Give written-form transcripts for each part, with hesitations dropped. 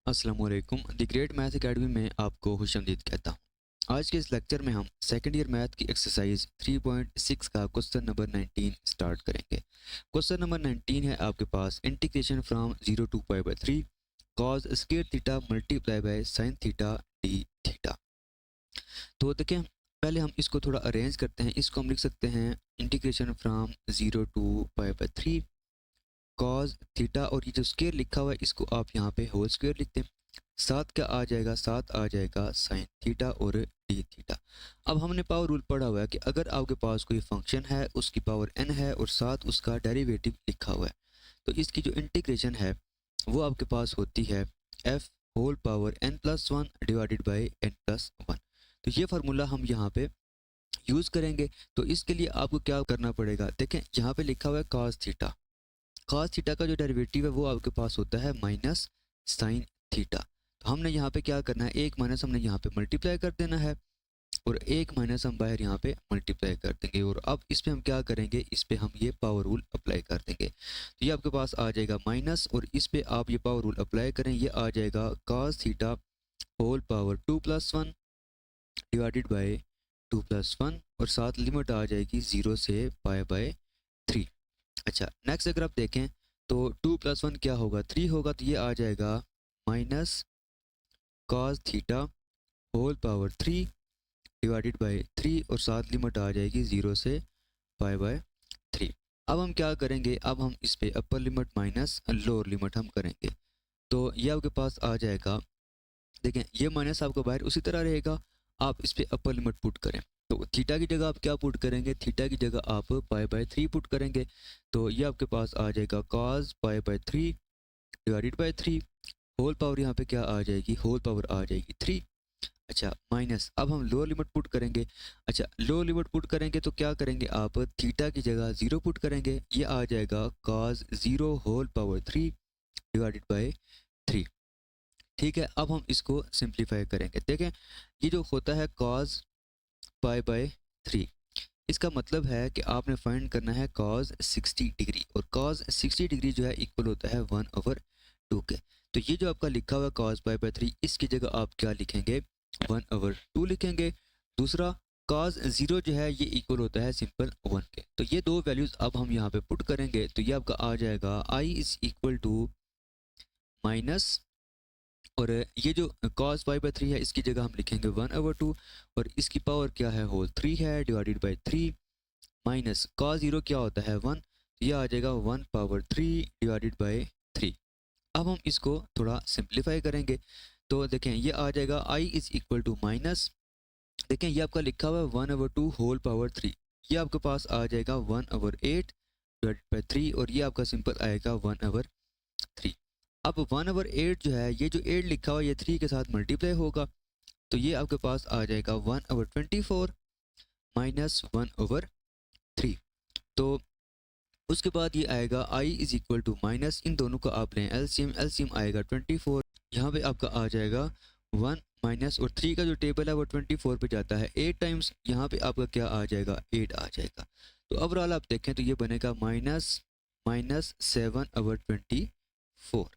अस्सलाम वालेकुम। The great math academy में आपको खुशामदीद कहता हूँ। आज के इस लेक्चर में हम सेकंड ईयर मैथ की एक्सरसाइज 3.6 का क्वेश्चन नंबर 19 स्टार्ट करेंगे। क्वेश्चन नंबर 19 है आपके पास integration from 0 to pi by 3 cos square theta multiply by sine theta D theta. तो देखें, पहले हम इसको थोड़ा अरेंज करते हैं। इसको हम लिख सकते हैं integration from 0 to pi by 3 cos theta, और ये जो स्क्वायर लिखा हुआ है इसको आप यहाँ पे होल स्क्वायर लिखते हैं। साथ क्या आ जाएगा, साथ आ जाएगा साइन थीटा और डी थीटा। अब हमने पावर रूल पढ़ा हुआ है कि अगर आपके पास कोई फंक्शन है, उसकी पावर n है और साथ उसका डेरिवेटिव लिखा हुआ है, तो इसकी जो इंटीग्रेशन है वो आपके पास होती है f whole power n+1 divided by n+1। तो ये फार्मूला हम यहाँ पे यूज़ करेंगे। तो इसके लिए आपको क्या करना पड़ेगा, देखें यहाँ पे लिखा हुआ है cos थीटा। cos थीटा का जो डेरिवेटिव है वो आपके पास होता है माइनस साइन थीटा। तो हमने यहाँ पे क्या करना है, एक माइनस हमने यहाँ पे मल्टीप्लाई कर देना है और एक माइनस हम बाहर यहाँ पे मल्टीप्लाई कर देंगे। और अब इस पे हम क्या करेंगे, इस पे हम ये पावर रूल अप्लाई कर देंगे। तो ये आपके पास आ जाएगा माइनस, और इस पे आप ये पावर रूल अप्लाई करें, ये आ जाएगा cos theta whole power 2+1 divided by 2+1, और साथ लिमिट आ जाएगी 0 से पाई बाय 3। अच्छा, नेक्स्ट अगर आप देखें तो 2+1 क्या होगा, 3 होगा, तो ये आ जाएगा minus cos theta whole power 3 divided by 3, और साथ लिमिट आ जाएगी 0 से पाई बाय 3। अब हम क्या करेंगे, अब हम इस पे upper limit minus lower limit हम करेंगे। तो ये आपके पास आ जाएगा, देखें ये माइनस आपका बाहर उसी तरह रहेगा, आप इस पे अपर लिमिट पुट करें। तो थीटा की जगह आप क्या पुट करेंगे, थीटा की जगह आप पाई बाय 3 पुट करेंगे। तो ये आपके पास आ जाएगा cos pi by 3 divided by 3, whole power यहाँ पे क्या आ जाएगी, होल पावर आ जाएगी 3। अच्छा, माइनस अब हम लोअर लिमिट पुट करेंगे। अच्छा, लोअर लिमिट पुट करेंगे तो क्या करेंगे, आप थीटा की जगह 0 पुट करेंगे, ये आ जाएगा cos 0 whole power 3 divided by 3। ठीक है, अब हम इसको सिंप्लीफाई करेंगे। देखें, ये जो होता है cos पाई बाय 3, इसका मतलब है कि आपने फाइंड करना है cos 60 डिग्री, और cos 60 डिग्री जो है इक्वल होता है 1/2 के। तो ये जो आपका लिखा हुआ है cos पाई बाय 3, इसकी जगह आप क्या लिखेंगे, 1/2 लिखेंगे। दूसरा cos 0 जो है ये इक्वल होता है सिंपल 1 के। तो ये दो वैल्यूज अब हम यहाँ पे पुट करेंगे, तो ये आपका आ जाएगा i is equal to minus, और ये जो cos पाई बाय 3 है इसकी जगह हम लिखेंगे 1/2, और इसकी पावर क्या है, होल 3 है डिवाइडेड बाय 3, माइनस cos 0 क्या होता है 1, तो ये आ जाएगा 1/3 डिवाइडेड बाय 3। अब हम इसको थोड़ा सिंप्लीफाई करेंगे। तो देखें ये आ जाएगा i is equal to minus, देखें ये आपका लिखा हुआ है 1/2 होल पावर 3, ये आपके पास आ जाएगा 1/8 डिवाइडेड बाय 3, और ये आपका सिंपल आएगा 1/3। अब 1/8 जो है, ये जो 8 लिखा हुआ है ये 3 के साथ मल्टीप्लाई होगा, तो ये आपके पास आ जाएगा 1/24 माइनस 1/3। तो उसके बाद ये आएगा i is equal to minus, इन दोनों का आप लें एलसीएम, एलसीएम आएगा 24, यहाँ पे आपका आ जाएगा 1 माइनस, और 3 का जो टेबल है वो 24 पे जाता है 8 टाइम्स, यहाँ पे आपका क्या आ जाएगा, 8 आ जाएगा। तो ओवरऑल आप देखें तो ये बनेगा माइनस माइनस 7/24।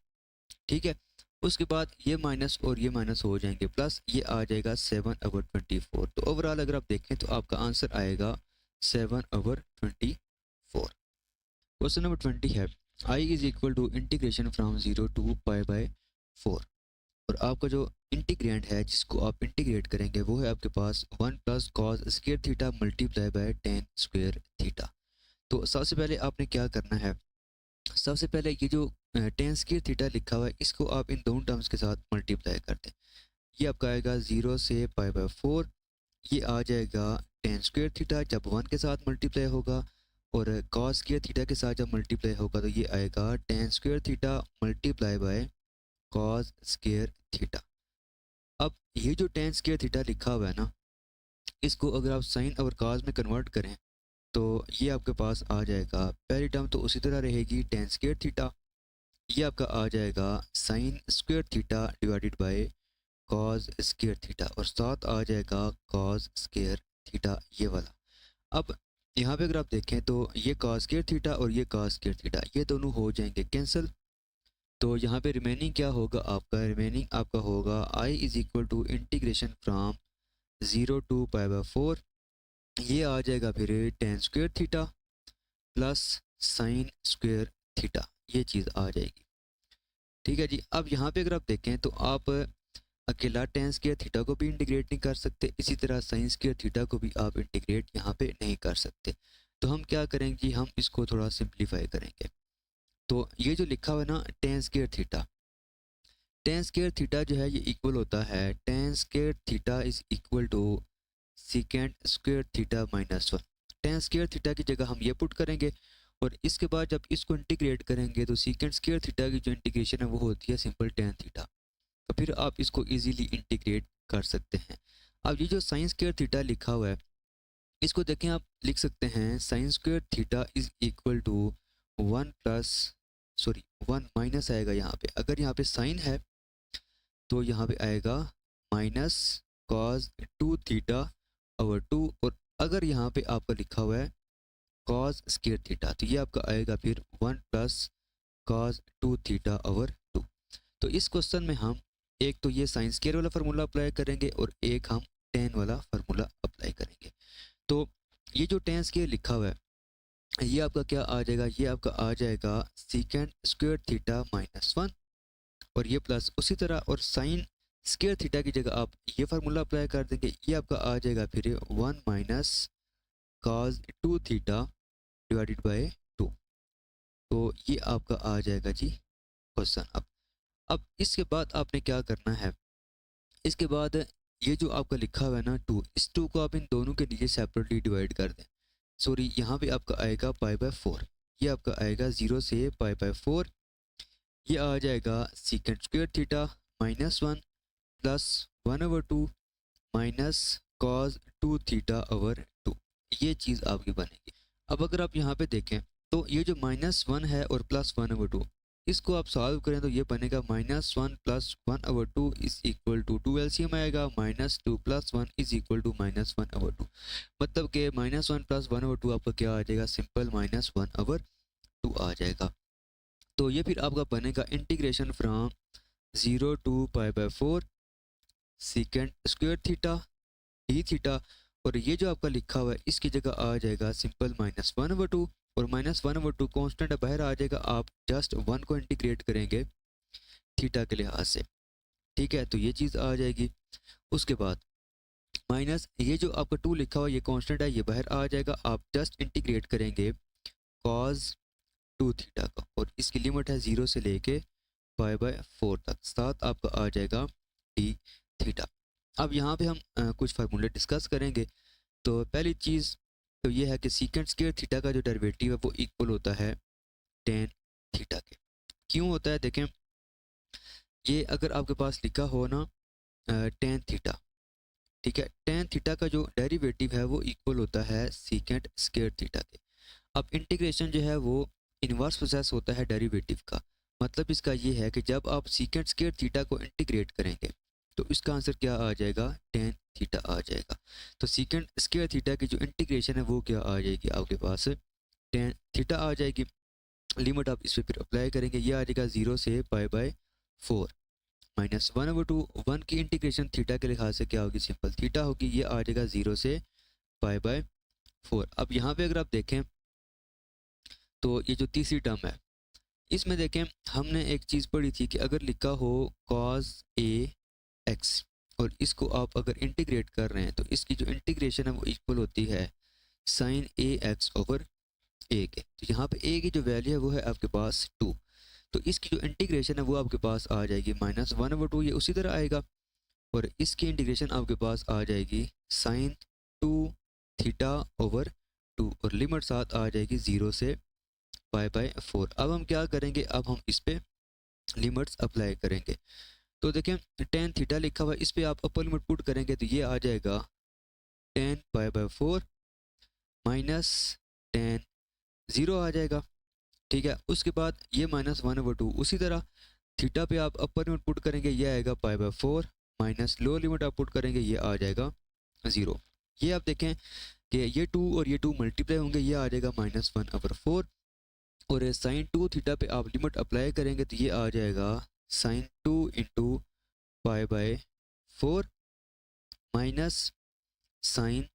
ठीक है, उसके बाद ये माइनस और ये माइनस हो जाएंगे, प्लस ये आ जाएगा 7/24। तो ओवरऑल अगर आप देखें तो आपका आंसर आएगा 7/24। क्वेश्चन नंबर 20 है i is equal to integration from 0 to pi by 4, और आपका जो इंटीग्रेंड है जिसको आप इंटीग्रेट करेंगे वो है आपके पास 1 plus cos square theta multiply by ten square theta. तो सबसे पहले आपने क्या करना है, सबसे पहले ये जो टेन स्क्वायर थीटा लिखा हुआ है इसको आप इन दोनों टर्म्स के साथ मल्टीप्लाई कर दें। ये आपका आएगा 0 से पाई बाय 4, ये आ जाएगा टेन स्क्वायर थीटा जब 1 के साथ मल्टीप्लाई होगा, और कॉस स्क्वायर थीटा के साथ जब मल्टीप्लाई होगा तो ये आएगा ten square theta multiply by cos square theta. अब ये जो टेन स्क्वायर थीटा लिखा हुआ है ना, इसको अगर आप साइन और कॉस में कन्वर्ट करें तो ये आपके पास आ जाएगा, पहली टर्म तो उसी तरह रहेगी टेन स्क्वायर थीटा, ये आपका आ जाएगा sine square theta divided by cos square theta, और साथ आ जाएगा कॉस स्क्वायर थीटा ये वाला। अब यहाँ पे अगर आप देखें तो ये कॉस स्क्वायर थीटा और ये कॉस स्क्वायर थीटा ये दोनों हो जाएंगे कैंसिल, तो यहाँ पे रिमेनिंग क्या होगा आपका, रिमेनिंग आपका होगा I is equal to integration from 0 to pi by 4, ये आ जाएगा फिर tan square theta plus sine square theta, ये चीज़ आ जाएगी। ठीक है जी। अब यहाँ पे अगर आप देखें तो आप अकेला टेन स्क्वेयर थीटा को भी इंटीग्रेट नहीं कर सकते, इसी तरह साइन स्क्वेयर थीटा को भी आप इंटीग्रेट यहाँ पे नहीं कर सकते। तो हम क्या करेंगे, हम इसको थोड़ा सिंप्लीफाई करेंगे। तो ये जो लिखा हुआ है ना tan square theta, tan square theta जो है ये इक्वल होता है tan square theta is equal to secant square theta minus 1। Tan square theta की जगह हम ये पुट करेंगे और इसके बाद जब इसको इंटीग्रेट करेंगे तो सीकेंड स्क्वेयर थीटा की जो इंटीग्रेशन है वो होती है सिंपल टेन थीटा। तो फिर आप इसको इजीली इंटीग्रेट कर सकते हैं। अब ये जो साइन स्क्वेयर थीटा लिखा हुआ है इसको देखें, आप लिख सकते हैं sine square theta is equal to 1 minus आएगा यहाँ पे, अगर यहाँ पे साइन है तो यहाँ पे आएगा माइनस कॉज 2 थीटा ओवर 2, और अगर यहाँ पे आपका लिखा हुआ है कॉज स्क्वेयर थीटा तो ये आपका आएगा फिर 1 प्लस कॉज 2 थीटा ओवर 2। तो इस क्वेश्चन में हम एक तो ये साइन स्क्वेयर वाला फार्मूला अप्लाई करेंगे और एक हम टेन वाला फार्मूला अप्लाई करेंगे। तो ये जो टेन स्क्वेयर लिखा हुआ है ये आपका क्या आ जाएगा, ये आपका आ जाएगा सीकेंड स्क्वेयर थीटा माइनस 1, और ये प्लस उसी तरह, और साइन स्क्वेयर थीटा की जगह आप ये फार्मूला अप्लाई कर देंगे, ये आपका आ जाएगा फिर 1 minus cos 2 theta divided bye 2। तो ये आपका आ जाएगा जी क्वेश्चन। अब इसके बाद आपने क्या करना है, इसके बाद ये जो आपका लिखा हुआ है ना 2, इस 2 को आप इन दोनों के नीचे सेपरेटली डिवाइड कर दें। सॉरी, यहाँ पे आपका आएगा पाई बाय 4, ये आपका आएगा 0 से पाई बाय 4, ये आ जाएगा सीकेंड square theta minus 1 plus 1/2 minus cos 2 theta over 2, ये चीज़ आपकी बनेगी। अब अगर आप यहाँ पे देखें तो ये जो -1 है और +1/2 इसको आप सॉल्व करें तो ये बनेगा -1 plus 1/2 is equal to 2 LCM आएगा, -2 + 1 इज इक्वल टू -1/2, मतलब कि -1 प्लस 1/2 आपका क्या आ जाएगा, सिंपल -1/2 आ जाएगा। तो ये फिर आपका बनेगा integration from 0 to pi by 4 secant square theta D theta, और ये जो आपका लिखा हुआ है इसकी जगह आ जाएगा सिंपल -1/2, और -1/2 कांस्टेंट बाहर आ जाएगा, आप जस्ट 1 को इंटीग्रेट करेंगे थीटा के लिहाज से। ठीक है, तो ये चीज़ आ जाएगी। उसके बाद माइनस ये जो आपका 2 लिखा हुआ है ये कांस्टेंट है, ये बाहर आ जाएगा, आप जस्ट इंटीग्रेट करेंगे कॉज 2 थीटा का, और इसकी लिमिट है 0 से लेके पाई बाय 4 तक, साथ आपका आ जाएगा डी थीटा। अब यहाँ पे हम कुछ फार्मूले डिस्कस करेंगे। तो पहली चीज़ तो ये है कि सीकेंड स्क्वायर थीटा का जो डेरिवेटिव है वो इक्वल होता है टेन थीटा के। क्यों होता है देखें, ये अगर आपके पास लिखा हो ना टेन थीटा, ठीक है, टेन थीटा का जो डेरिवेटिव है वो इक्वल होता है सीकेंड स्क्वायर थीटा के। अब इंटीग्रेशन जो है वो इन्वर्स प्रोसेस होता है डेरिवेटिव का, मतलब इसका ये है कि जब आप सीकेंड स्क्वायर थीटा को इंटीग्रेट करेंगे तो इसका आंसर क्या आ जाएगा, टेन थीटा आ जाएगा। तो सीकेंड स्क्वायर थीटा की जो इंटीग्रेशन है वो क्या आ जाएगी आपके पास, टेन थीटा आ जाएगी। लिमिट आप इस पर फिर अप्लाई करेंगे, ये आ जाएगा 0 से पाई बाय 4 -1/2, 1 की इंटीग्रेशन थीटा के लिहाज से क्या होगी, सिंपल थीटा होगी, ये आ जाएगा 0 से पाई बाय 4। अब यहाँ पे अगर आप देखें तो ये जो तीसरी टर्म है इसमें देखें हमने एक चीज़ पढ़ी थी कि अगर लिखा हो cos a x और इसको आप अगर इंटीग्रेट कर रहे हैं तो इसकी जो इंटीग्रेशन है वो इक्वल होती है sin a x over a के। तो यहाँ पे a की जो वैल्यू है वो है आपके पास 2, तो इसकी जो इंटीग्रेशन है वो आपके पास आ जाएगी -1/2, ये उसी तरह आएगा, और इसकी इंटीग्रेशन आपके पास आ जाएगी sin 2 थीटा ओवर 2, और लिमिट साथ आ जाएगी 0 से पाई बाय 4। अब हम क्या करेंगे, अब हम इस पे लिमिट्स अप्लाई करेंगे। तो देखें टेन थीटा लिखा हुआ है, इस पे आप अपर लिमिट पुट करेंगे तो ये आ जाएगा 10 पाई बाय 4 माइनस 10 0 आ जाएगा। ठीक है, उसके बाद ये -1/2 उसी तरह थीटा पे आप अपर लिमिट पुट करेंगे, ये आएगा पाई बाय 4 माइनस लोअर लिमिट आप पुट करेंगे, ये आ जाएगा 0। ये आप देखें कि ये 2 और ये 2 मल्टीप्लाई होंगे, ये आ जाएगा -1/4, और साइन 2 थीटा पे आप लिमिट अप्लाई करेंगे तो ये आ जाएगा sine 2 into pi by 4 minus sine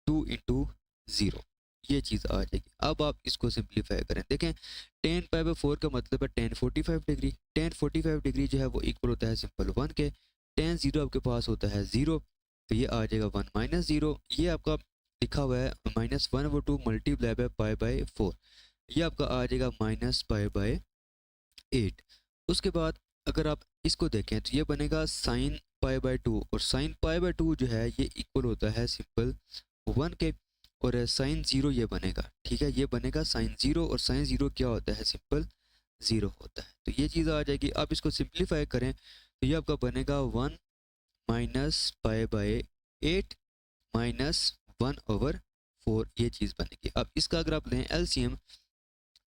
2 into 0, ये चीज़ आ जाएगी। अब आप इसको सिंप्लीफाई करें, देखें टेन पाई बाय 4 का मतलब है टेन 45 डिग्री। टेन 45 डिग्री जो है वो इक्वल होता है सिंपल 1 के। टेन 0 आपके पास होता है 0, तो ये आ जाएगा 1 माइनस 0। ये आपका लिखा हुआ है -1/2 मल्टीप्लाई बाय पाई बाय 4, ये आपका आ जाएगा माइनस पाई बाय 8। उसके बाद अगर आप इसको देखें तो ये बनेगा साइन पाई बाय 2, और साइन पाई बाय 2 जो है ये इक्वल होता है सिंपल 1 के। और साइन 0 ये बनेगा, ठीक है, ये बनेगा साइन 0, और साइन 0 क्या होता है सिंपल 0 होता है। तो ये चीज़ आ जाएगी। आप इसको सिंप्लीफाई करें तो ये आपका बनेगा 1 माइनस पाई बाय 8 माइनस 1/4, ये चीज़ बनेगी। अब इसका अगर आप लें एलसीएम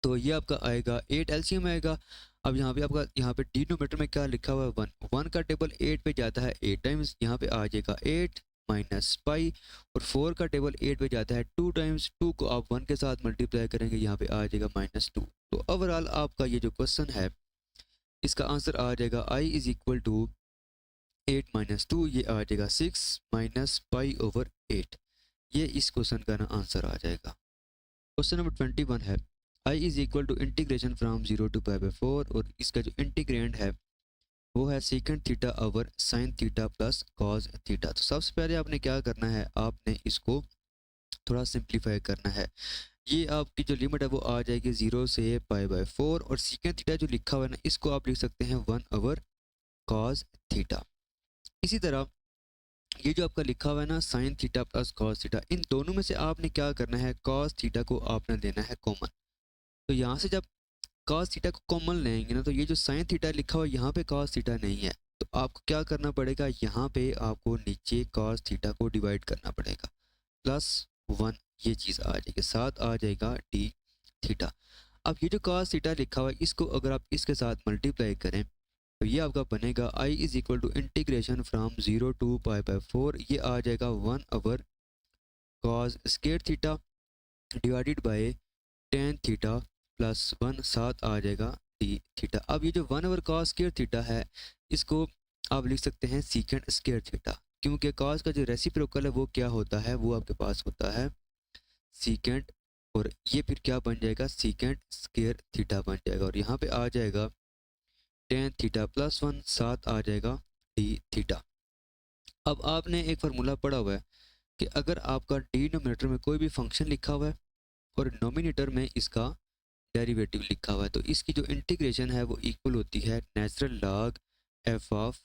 तो ये आपका आएगा 8 एलसीएम आएगा। अब यहाँ पे आपका यहाँ पे डिनोमिनेटर में क्या लिखा हुआ है 1, 1 का टेबल 8 पे जाता है 8 टाइम्स, यहाँ पे आ जाएगा 8 माइनस पाई, और 4 का टेबल 8 पे जाता है 2 टाइम्स, 2 को आप 1 के साथ मल्टीप्लाई करेंगे, यहाँ पे आ जाएगा -2। तो ओवरऑल आपका ये जो क्वेश्चन है इसका आंसर आ जाएगा I is equal to 8 minus 2, ये आ जाएगा 6 माइनस पाई ओवर 8। ये इस क्वेश्चन का ना आंसर आ जाएगा। क्वेश्चन नंबर 21 है I is equal to integration from 0 to pi by 4, और इसका जो इंटीग्रेंड है वो है second theta over sine theta plus cos theta. तो सबसे पहले आपने क्या करना है, आपने इसको थोड़ा सिंप्लीफाई करना है। ये आपकी जो लिमिट है वो आ जाएगी 0 से पाई बाय 4, और सेकंड थीटा जो लिखा हुआ है ना इसको आप लिख सकते हैं 1 ओवर कॉस थीटा। इसी तरह ये जो आपका लिखा हुआ है ना sine theta plus cos theta, इन दोनों में से आपने क्या करना है, कॉस थीटा को आपने लेना है कॉमन। तो यहाँ से जब कॉस थीटा को कॉमन लेंगे ना तो ये जो साइन थीटा लिखा हुआ है यहाँ पे कॉस थीटा नहीं है, तो आपको क्या करना पड़ेगा, यहाँ पे आपको नीचे कॉस थीटा को डिवाइड करना पड़ेगा, +1, ये चीज़ आ जाएगी, साथ आ जाएगा डी थीटा। अब ये जो कॉस थीटा लिखा हुआ है इसको अगर आप इसके साथ मल्टीप्लाई करें तो ये आपका बनेगा I is equal to integration from 0 to pi by 4, ये आ जाएगा 1 over cos square theta divided by tan theta plus 1, साथ आ जाएगा डी थीटा। अब ये जो 1 ओवर कॉस स्क्वायर थीटा है इसको आप लिख सकते हैं सीकेंड स्क्वायर थीटा, क्योंकि कॉस का जो रेसिप्रोकल है वो क्या होता है, वो आपके पास होता है सीकेंड, और ये फिर क्या बन जाएगा, सीकेंड स्क्वायर थीटा बन जाएगा, और यहाँ पे आ जाएगा टेन थीटा प्लस 1, साथ आ जाएगा डी थीटा। अब आपने एक फार्मूला पढ़ा हुआ है कि अगर आपका डिनोमिनेटर में कोई भी फंक्शन लिखा हुआ है और नोमिनेटर में इसका डेरिवेटिव लिखा हुआ है, तो इसकी जो इंटीग्रेशन है वो इक्वल होती है natural log F of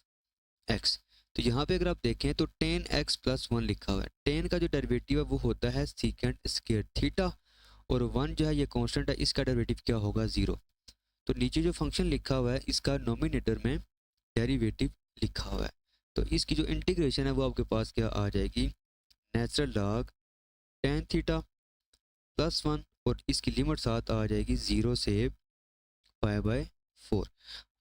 x. तो यहाँ पे अगर आप देखें तो टेन एक्स प्लस 1 लिखा हुआ है, टेन का जो डेरिवेटिव है वो होता है सीकेंड स्क्वायर थीटा, और 1 जो है ये कांस्टेंट है, इसका डेरिवेटिव क्या होगा 0। तो नीचे जो फंक्शन लिखा हुआ है इसका नोमिनेटर में डेरिवेटिव लिखा हुआ है, तो इसकी जो इंटीग्रेशन है वो आपके पास क्या आ जाएगी, नेचुरल लॉग टेन थीटा +1, और इसकी लिमिट साथ आ जाएगी 0 से पाई बाय 4।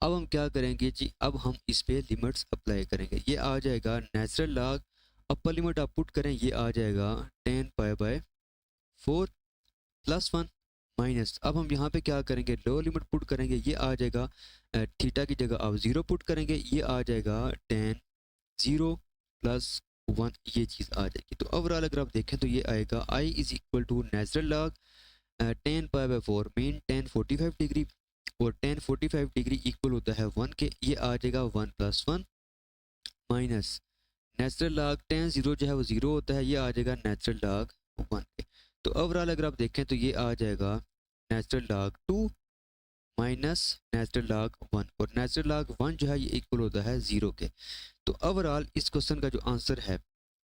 अब हम क्या करेंगे जी, अब हम इस पे लिमिट्स अप्लाई करेंगे, ये आ जाएगा नेचुरल लॉग, अपर लिमिट आप पुट करें ये आ जाएगा 10 पाई बाय 4 +1 माइनस, अब हम यहाँ पे क्या करेंगे, लोअर लिमिट पुट करेंगे, ये आ जाएगा थीटा की जगह आप 0 पुट करेंगे, ये आ जाएगा 10 0 + 1, ये चीज़ आ जाएगी। तो ओवरऑल अगर आप देखें तो ये आएगा I is equal to natural log 10 pi by 4 mean 10 45 degree, और 10 45 डिग्री इक्वल होता है 1 के, ये आ जाएगा 1 + 1 माइनस नेचुरल लॉग 10 0 जो है वो 0 होता है, ये आ जाएगा नेचुरल लॉग 1 के। तो ओवरऑल अगर आप देखें तो ये आ जाएगा natural log 2 minus natural log 1, और नेचुरल लॉग 1 जो है ये इक्वल होता है 0 के। तो ओवरऑल इस क्वेश्चन का जो आंसर है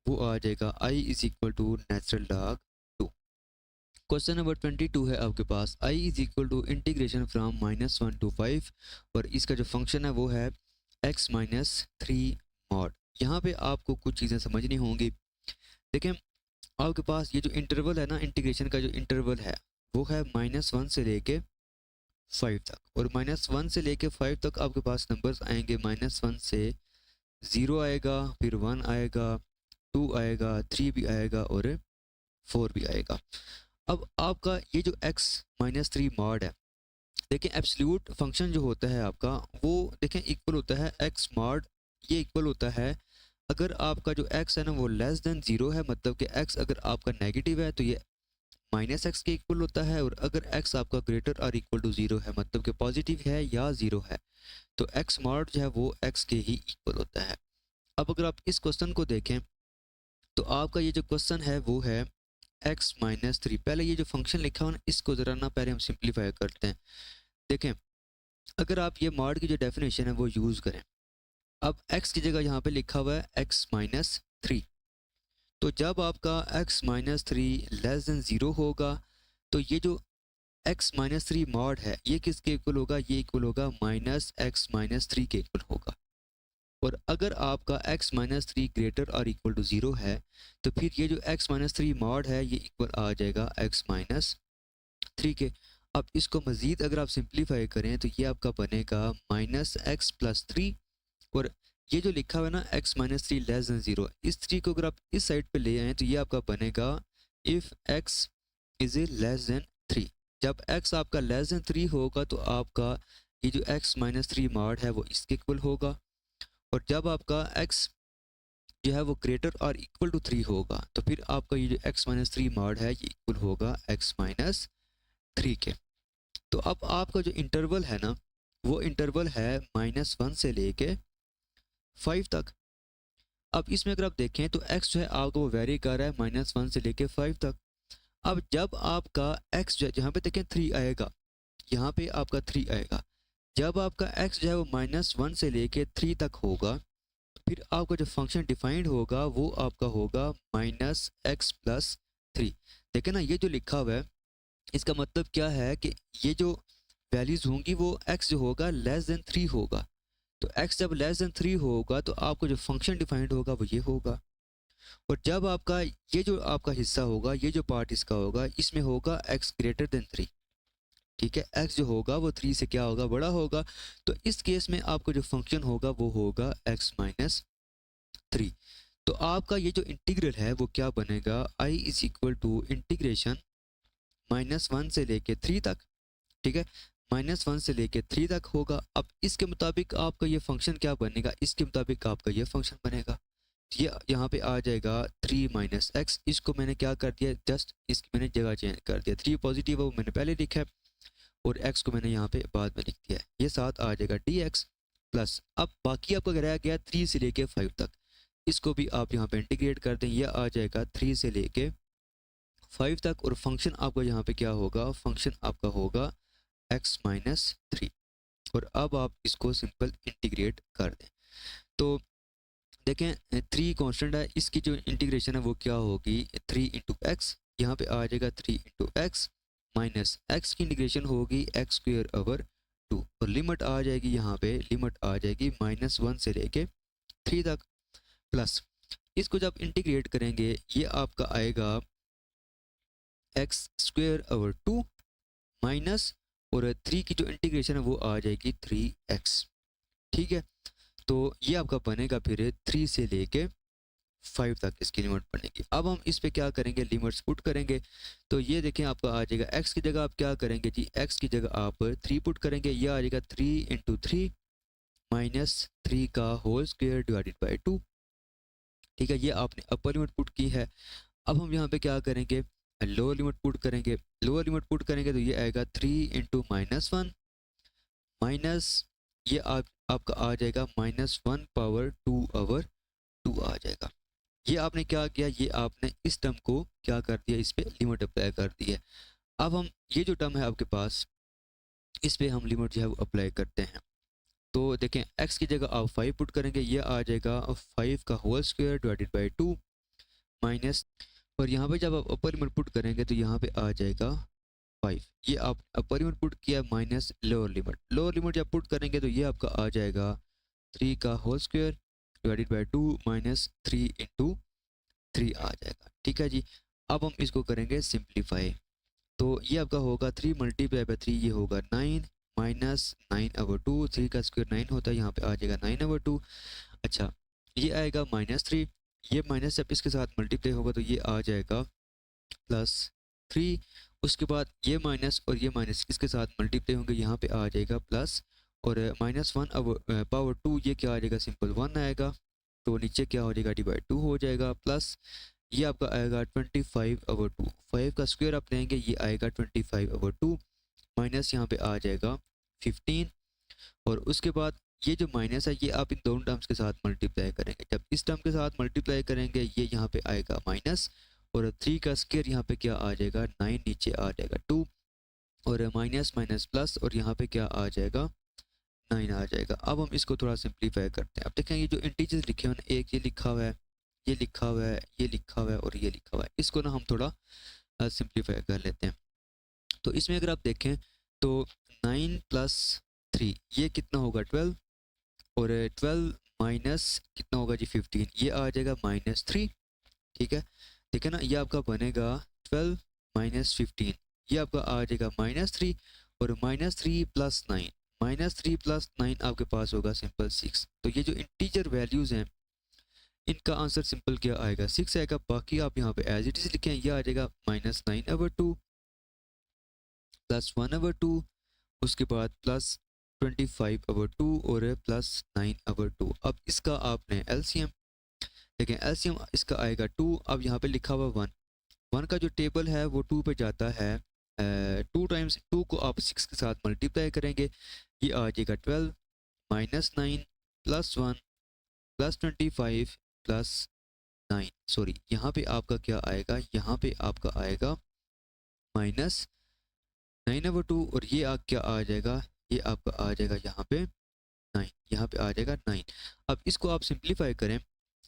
वो आ जाएगा I is equal to natural log 2। Question number 22 है आपके पास I is equal to integration from -1 to 5, और इसका जो फंक्शन है वो है x - 3 मॉड। यहाँ पे आपको कुछ चीज़ें समझनी होंगी। देखें आपके पास ये जो इंटरवल है ना, इंटीग्रेशन का जो इंटरवल है वो है -1 से लेके 5 तक, और -1 से लेके 5 तक आपके पास नंबर्स आएंगे, -1 से 0 आएगा, फिर 1 आएगा, 2 आएगा, 3 भी आएगा, और 4 भी आएगा। अब आपका ये जो x माइनस थ्री मॉड है, देखें एब्सोल्यूट फंक्शन जो होता है आपका वो देखें इक्वल होता है x मॉड, ये इक्वल होता है अगर आपका जो x है ना वो लेस देन ज़ीरो है, मतलब कि x अगर आपका नेगेटिव है तो ये माइनस एक्स के इक्वल होता है, और अगर x आपका ग्रेटर और इक्वल टू ज़ीरो है मतलब कि पॉजिटिव है या ज़ीरो है तो x मॉड जो है वो x के ही इक्वल होता है। अब अगर आप इस क्वेश्चन को देखें तो आपका ये जो क्वेश्चन है वो है x माइनस थ्री। पहले ये जो फंक्शन लिखा हुआ ना इसको ज़रा ना पहले हम सिंप्लीफाई करते हैं। देखें अगर आप ये मॉड की जो डेफिनेशन है वो यूज़ करें, अब x की जगह यहाँ पे लिखा हुआ है x माइनस थ्री, तो जब आपका x minus three less than zero होगा तो ये जो x माइनस थ्री मॉड है ये किसके इक्वल होगा, ये इक्वल होगा माइनस एक्स माइनस थ्री के इक्वल होगा। और अगर आपका x माइनस थ्री ग्रेटर और इक्वल टू ज़ीरो है तो फिर ये जो x माइनस थ्री मॉड है ये इक्वल आ जाएगा x माइनस थ्री के। अब इसको मज़ीद अगर आप सिंप्लीफाई करें तो ये आपका बनेगा माइनस एक्स प्लस थ्री, और ये जो लिखा हुआ है ना x minus three less than zero, इस थ्री को अगर आप इस साइड पे ले आएँ तो ये आपका बनेगा if x is a less than three. जब x आपका लेस देन थ्री होगा तो आपका ये जो x माइनस थ्री मॉड है वो इसके इक्वल होगा, और जब आपका x जो है वो ग्रेटर और इक्वल टू थ्री होगा तो फिर आपका ये जो x माइनस थ्री मॉड है ये इक्वल होगा x माइनस थ्री के। तो अब आपका जो इंटरवल है ना वो इंटरवल है माइनस वन से लेके फाइव तक। अब इसमें अगर आप देखें तो x जो है आपको वो वेरी कर रहा है माइनस वन से लेके फाइव तक। अब जब आपका x जो है यहाँ पे देखें थ्री आएगा, यहाँ पे आपका थ्री आएगा, जब आपका x जो है वो माइनस वन से लेके थ्री तक होगा तो फिर आपका जो फंक्शन डिफाइंड होगा वो आपका होगा माइनस एक्स प्लस थ्री। देखें ना ये जो लिखा हुआ है इसका मतलब क्या है कि ये जो वैल्यूज़ होंगी वो x जो होगा लेस देन थ्री होगा, तो x जब लेस देन थ्री होगा तो आपको जो फंक्शन डिफाइंड होगा वो ये होगा। और जब आपका ये जो आपका हिस्सा होगा, ये जो पार्ट इसका होगा इसमें होगा x ग्रेटर देन थ्री, ठीक है, x जो होगा वो थ्री से क्या होगा बड़ा होगा, तो इस केस में आपको जो फंक्शन होगा वो होगा x माइनस थ्री। तो आपका ये जो इंटीग्रल है वो क्या बनेगा, i is equal to integration minus one से लेके थ्री तक, ठीक है, माइनस वन से लेके थ्री तक होगा। अब इसके मुताबिक आपका ये फंक्शन क्या बनेगा, इसके मुताबिक आपका ये फंक्शन बनेगा, ये यहाँ पे आ जाएगा थ्री माइनस एक्स। इसको मैंने क्या कर दिया, जस्ट इसकी मैंने जगह चेंज कर दिया, थ्री पॉजिटिव है वो मैंने पहले लिखा है और एक्स को मैंने यहाँ पे बाद में लिख दिया है, ये साथ आ जाएगा डी एक्स प्लस। अब बाकी आपका रह गया थ्री से लेके फाइव तक, इसको भी आप यहाँ पे इंटीग्रेट कर दें, ये आ जाएगा थ्री से लेके फाइव तक, और फंक्शन आपका यहाँ पे क्या होगा, फंक्शन आपका होगा एक्स माइनस थ्री। और अब आप इसको सिंपल इंटीग्रेट कर दें तो देखें थ्री कांस्टेंट है, इसकी जो इंटीग्रेशन है वो क्या होगी, थ्री इंटू एक्स, यहाँ पे आ जाएगा three into x minus x की इंटीग्रेशन होगी एक्स स्क्वेयर ओवर टू, और लिमिट आ जाएगी यहाँ पे, लिमिट आ जाएगी माइनस वन से लेके थ्री तक, प्लस इसको जब इंटीग्रेट करेंगे ये आपका आएगा x square over two minus, और थ्री की जो इंटीग्रेशन है वो आ जाएगी थ्री एक्स, ठीक है। तो ये आपका बनेगा फिर थ्री से लेके फाइव तक इसकी लिमिट बनेगी। अब हम इस पे क्या करेंगे, लिमिट्स पुट करेंगे, तो ये देखें आपका आ जाएगा x की जगह आप क्या करेंगे जी, x की जगह आप थ्री पुट करेंगे, ये आ जाएगा three into three minus three का whole square divided by two, ठीक है, ये आपने अपर लिमिट पुट की है। अब हम यहाँ पे क्या करेंगे, लोअर लिमिट पुट करेंगे, लोअर लिमिट पुट करेंगे तो ये आएगा three into minus one minus, ये आपका आ जाएगा minus one power two over two आ जाएगा। ये आपने क्या किया, ये आपने इस टर्म को क्या कर दिया, इस पे लिमिट अप्लाई कर दी है। अब हम ये जो टर्म है आपके पास इस पे हम लिमिट जो है वो अप्लाई करते हैं, तो देखें x की जगह आप फाइव पुट करेंगे, ये आ जाएगा फाइव का whole square divided by two minus, और यहाँ पे जब आप अपर लिमिट पुट करेंगे तो यहाँ पे आ जाएगा फाइव, ये आप अपर लिमिट पुट किया minus lower limit, lower limit जब पुट करेंगे तो ये आपका आ जाएगा थ्री का whole square divided by two minus three into three आ जाएगा, ठीक है जी। अब हम इसको करेंगे सिंप्लीफाई, तो ये आपका होगा थ्री मल्टीप्लाई बाई थ्री, ये होगा nine minus nine over two, three का स्क्वायर नाइन होता है, यहाँ पे आ जाएगा नाइन ओवर टू। अच्छा ये आएगा माइनस थ्री, ये माइनस जब इसके साथ मल्टीप्लाई होगा तो ये आ जाएगा प्लस 3, उसके बाद ये माइनस और ये माइनस इसके साथ मल्टीप्लाई होंगे, यहाँ पे आ जाएगा प्लस, और -1 पावर 2 ये क्या आ जाएगा, सिंपल 1 आएगा, तो नीचे क्या हो जाएगा, डिवाइड 2 हो जाएगा, प्लस ये आपका आएगा 25/2, 5 का स्क्वायर आप लेंगे ये आएगा 25/2, माइनस यहाँ पे आ जाएगा 15, और उसके बाद ये जो माइनस है ये आप इन दोनों टर्म्स के साथ मल्टीप्लाई करेंगे, जब इस टर्म के साथ मल्टीप्लाई करेंगे ये यहाँ पे आएगा माइनस, और 3 का स्क्वायर यहाँ पे क्या आ जाएगा 9, नीचे आ जाएगा 2, और माइनस माइनस प्लस, और यहाँ पे क्या आ जाएगा 9 आ जाएगा। अब हम इसको थोड़ा सिंप्लीफाई करते हैं। अब देखें ये जो इंटीजर्स लिखे हुए हैं, एक ये लिखा हुआ है, ये लिखा हुआ है, ये लिखा हुआ है और ये लिखा हुआ है, इसको ना हम थोड़ा सिंप्लीफाई कर लेते हैं। तो इसमें अगर आप देखें तो 9 + 3 ये कितना होगा 12, और 12 माइनस कितना होगा जी 15, ये आ जाएगा -3, ठीक है। देखिए ना ये आपका बनेगा 12 माइनस 15, ये आपका आ जाएगा -3, और -3 + 9, -3 + 9 आपके पास होगा सिंपल 6। तो ये जो इंटीजर वैल्यूज़ हैं इनका आंसर सिंपल क्या आएगा 6 आएगा। बाकी आप यहाँ पे एज इट इज़ लिखें, ये आ जाएगा -9/2 + 1/2, उसके बाद +25/2 और +9/2। अब इसका आपने एलसीएम देखें, एलसीएम इसका आएगा 2, अब यहाँ पे लिखा हुआ 1, 1 का जो टेबल है वो 2 पे जाता है, 2 टाइम्स 2 को आप 6 के साथ मल्टीप्लाई करेंगे, ये आ जाएगा 12 -9 + 1 +25 +9, सॉरी यहाँ पे आपका क्या आएगा, यहाँ पे आपका आएगा -9/2, और ये क्या आ जाएगा, ये आपका आ जाएगा यहाँ पे 9, यहाँ पे आ जाएगा 9। अब इसको आप सिंप्लीफाई करें,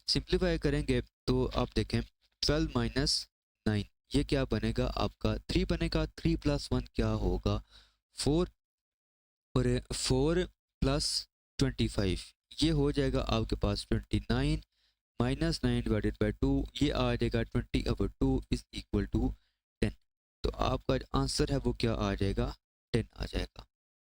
सिंप्लीफाई करेंगे तो आप देखें 12 - 9 ये क्या बनेगा आपका 3 बनेगा, 3 + 1 क्या होगा 4, और 4 + 25 ये हो जाएगा आपके पास 29, -9/2 ये आ जाएगा 20/2 = 10। तो आपका आंसर है वो क्या आ जाएगा 10 आ जाएगा।